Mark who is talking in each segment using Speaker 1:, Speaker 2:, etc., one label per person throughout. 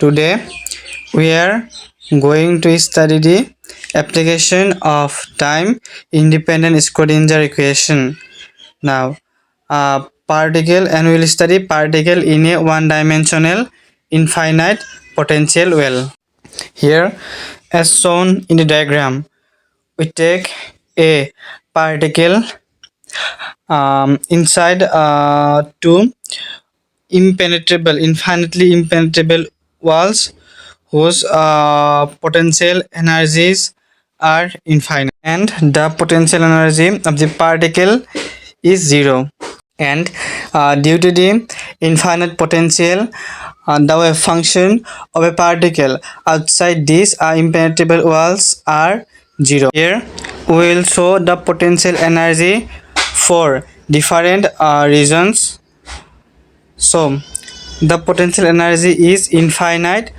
Speaker 1: Today we are going to study the application of time independent Schrodinger equation. Now, particle, and we will study particle in a one-dimensional infinite potential well. Here, as shown in the diagram, we take a particle inside two infinitely impenetrable walls whose potential energies are infinite, and the potential energy of the particle is zero. And due to the infinite potential, the wave function of a particle outside these impenetrable walls are zero. Here we will show the potential energy for different regions. So the potential energy is infinite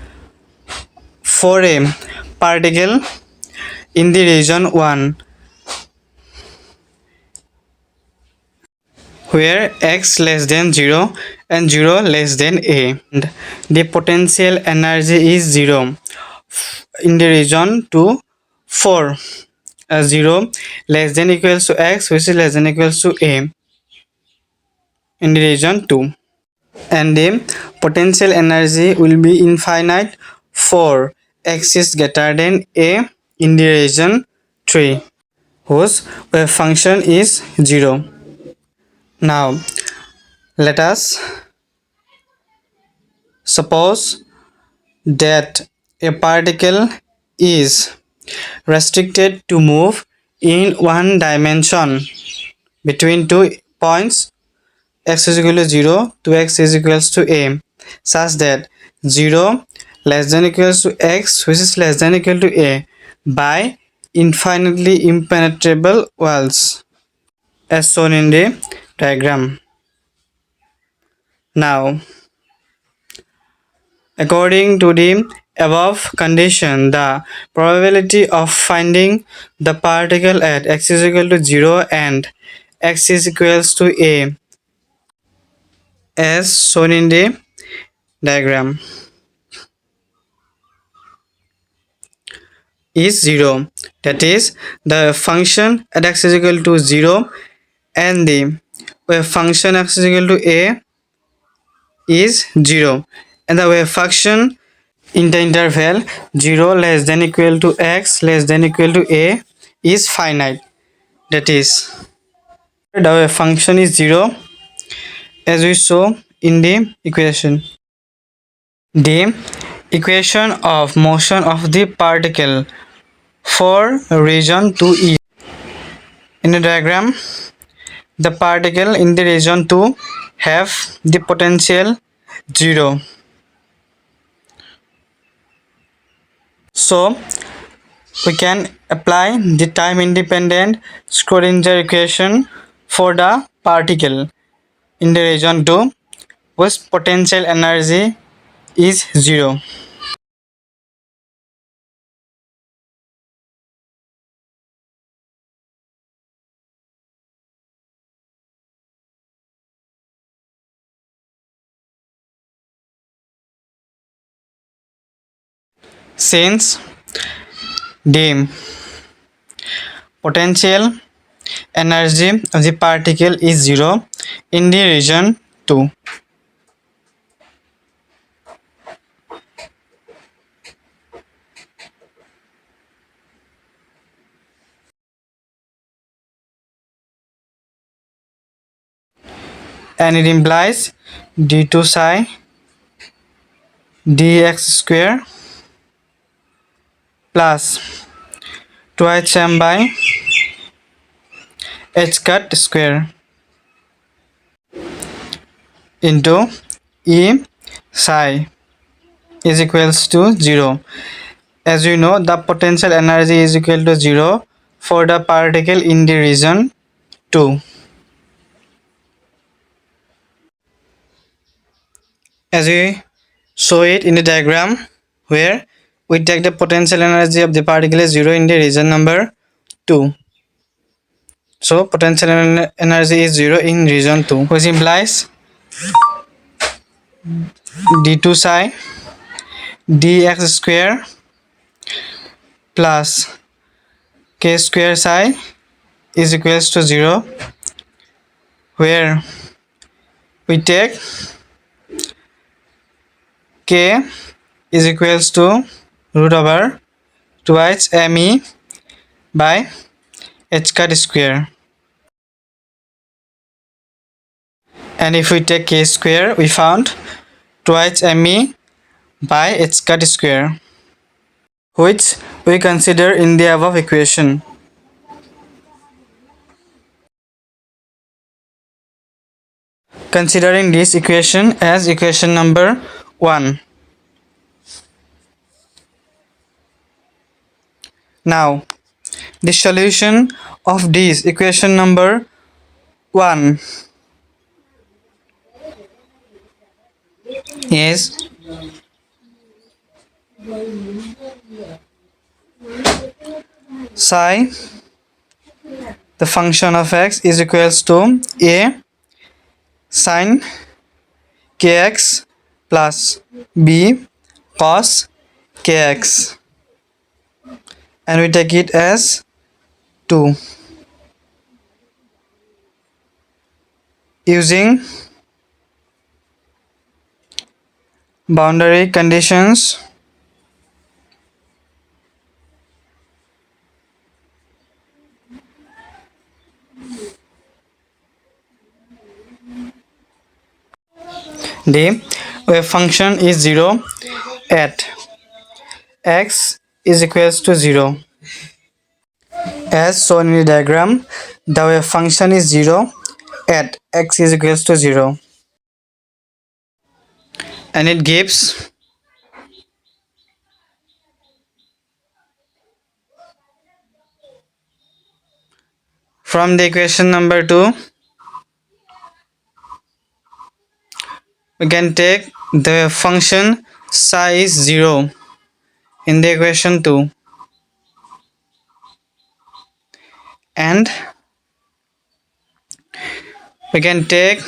Speaker 1: for a particle in the region 1 where x less than 0 and 0 less than a, and the potential energy is 0 in the region 2 4 0 less than equals to x, which is less than equals to a in the region 2, and the potential energy will be infinite for x is greater than a in the region 3 whose wave function is 0. Now let us suppose that a particle is restricted to move in one dimension between 2 points x is equal to 0 to x is equals to a, such that 0 less than equals to x, which is less than equal to a, by infinitely impenetrable walls as shown in the diagram. Now, according to the above condition, the probability of finding the particle at x is equal to 0 and x is equals to a as shown in the diagram is 0. That is, the function at x is equal to 0 and the wave function x is equal to a is 0, and the wave function in the interval 0 less than equal to x less than equal to a is finite. That is, the wave function is 0 as we show in the equation. The equation of motion of the particle for region 2 is, in the diagram, the particle in the region 2 have the potential 0. So we can apply the time independent Schrodinger equation for the particle in the region 2 whose potential energy is 0. Since the potential energy of the particle is 0 in the region 2, and it implies d2 psi dx square plus twice m by h cut square into E psi is equals to 0. As you know, the potential energy is equal to 0 for the particle in the region 2. As we show it in the diagram, where we take the potential energy of the particle is 0 in the region number 2. So potential energy is 0 in region 2, which implies d2 psi dx square plus k square psi is equals to 0, where we take k is equals to root over twice me by h cut square. And if we take k square, we found twice me by h cut square, which we consider in the above equation. Considering this equation as equation number 1. Now, the solution of this equation number 1 is psi, the function of x, is equals to a sin kx plus b cos kx, and we take it as 2. Using boundary conditions, the wave function is 0 at x is equals to 0. As shown in the diagram, the wave function is 0 at x is equals to 0, and it gives from the equation number 2, we can take the function psi is 0 in the equation 2, and we can take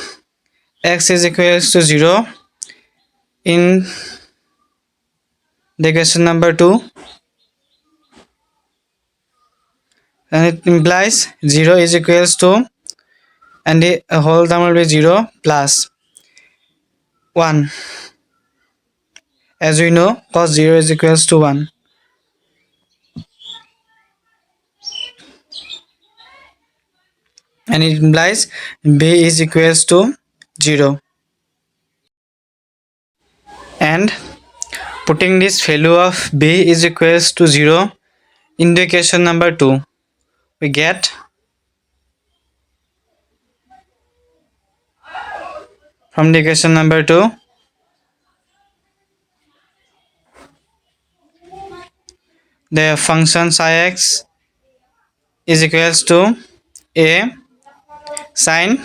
Speaker 1: x is equals to 0 in the equation number 2, and it implies 0 is equals to, and the whole term will be 0 plus 1, as we know cos 0 is equals to 1, and it implies b is equals to 0. And putting this value of b is equals to 0 in the equation number 2, we get from the equation number 2, the function psi x is equals to a sin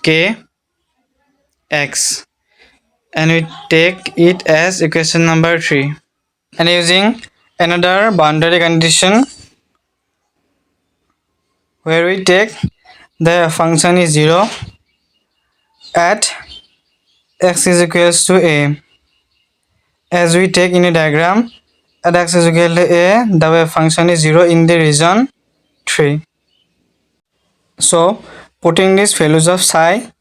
Speaker 1: k x, and we take it as equation number 3. And using another boundary condition, where we take the function is 0 at x is equals to a, as we take in a diagram, at x is equal to a, the wave function is 0 in the region 3. So putting these values of psi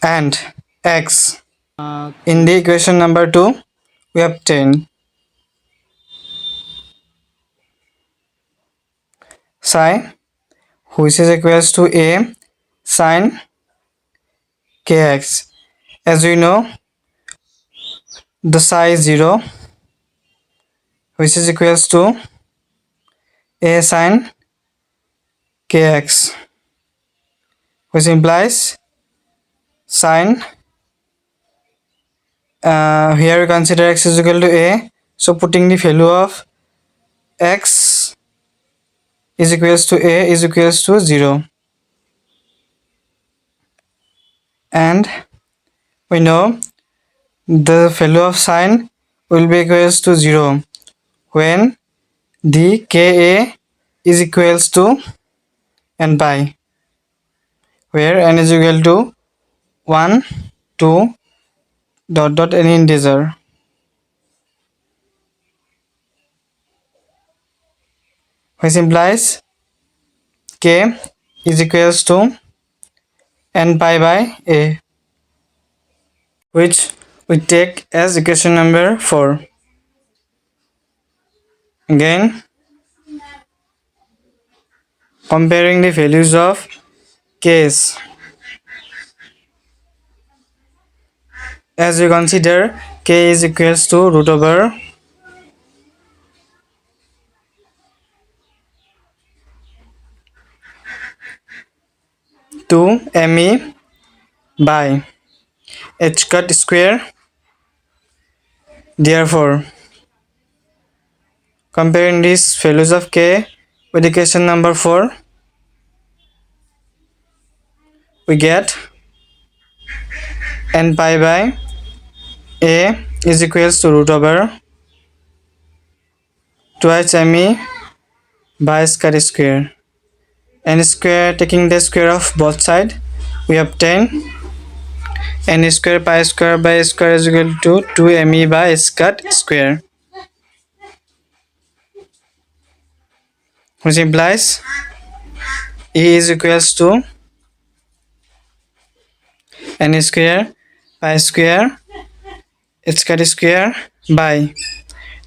Speaker 1: and x in the equation number 2, we obtain psi, which is equals to a sin kx. As we know, the psi is 0, which is equals to a sin kx, which implies sin, here we consider x is equal to a, so putting the value of x is equals to a is equals to 0, and we know the value of sin will be equals to 0 when the ka is equals to n pi, where n is equal to 1, 2, dot dot any integer. which implies k is equals to n pi by a, which we take as equation number 4. Again, comparing the values of k's, as we consider k is equals to root over 2 me by h cut square. Therefore, comparing these values of k with equation number 4, we get n pi by a is equals to root over twice me by cut square. N square, taking the square of both sides, we obtain n square pi square by square is equal to 2 me by cut square, which implies e is equals to n square pi square cut square by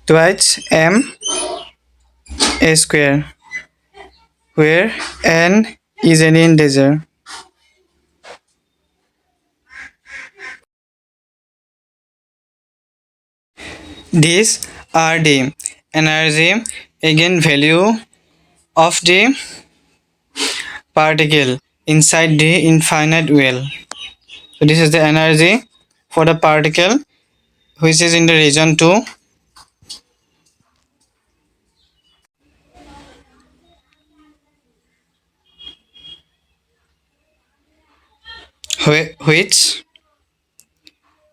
Speaker 1: twice m a square, where n is an integer. These are the energy eigenvalue of the particle inside the infinite well. So this is the energy for the particle which is in the region 2, which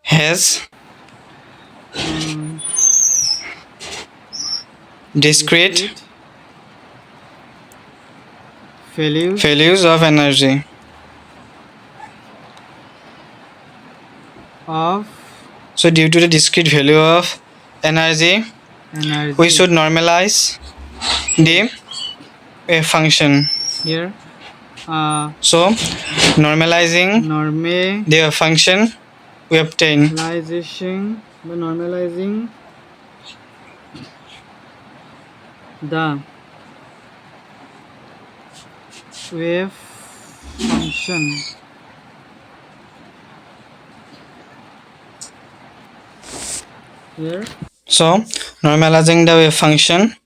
Speaker 1: has discrete values of energy. So due to the discrete value of energy, we should normalize the wave function here. So normalizing the wave function, we obtain normalizing the wave function here. So normalizing the wave function,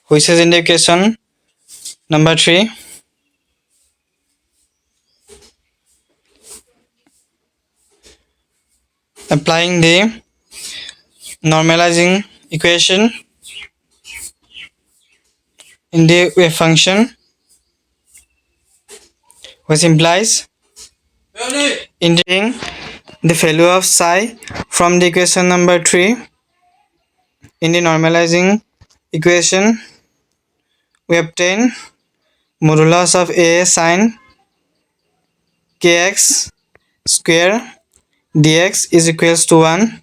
Speaker 1: which is in the equation number 3, applying the normalizing equation in the wave function, which implies integrating the value of psi from the equation number 3 in the normalizing equation, we obtain modulus of a sine kx square dx is equals to 1,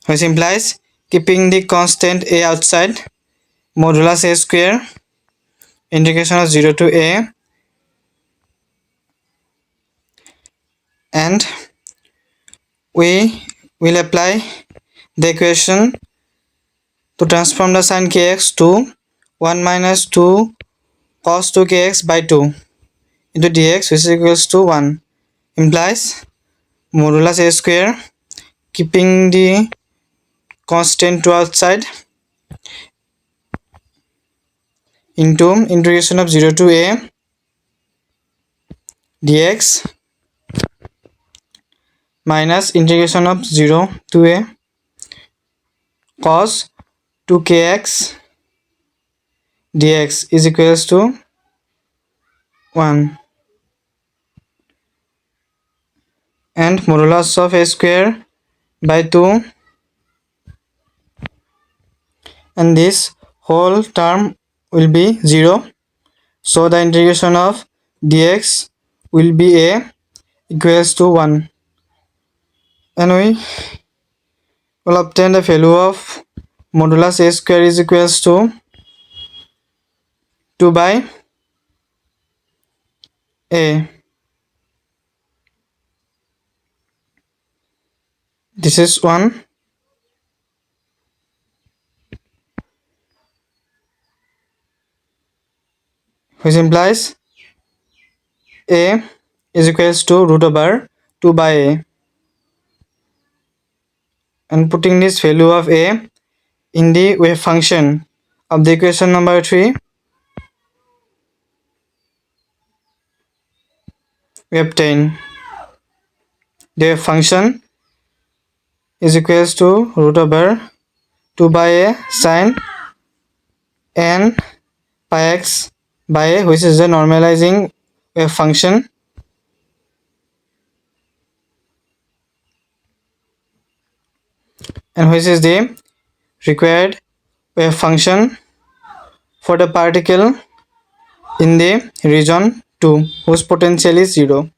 Speaker 1: which implies keeping the constant a outside, modulus a square integration of 0 to a, and we will apply the equation to transform the sine kx to 1 minus 2 cos 2 kx by 2 into dx, which is equals to 1, implies modulus a square keeping the constant to outside into integration of 0 to a dx minus integration of 0 to a cos 2 kx dx is equals to 1, and modulus of a square by 2, and this whole term will be 0, so the integration of dx will be a equals to 1, and we will obtain the value of modulus a square is equals to 2 by a. This is one. Which implies a is equals to root over 2 by a. And putting this value of a in the wave function of the equation number 3, we obtain the wave function is equals to root over 2 by a sine n pi x by a, which is the normalizing wave function, and which is the required wave function for the particle in the region 2 whose potential is 0.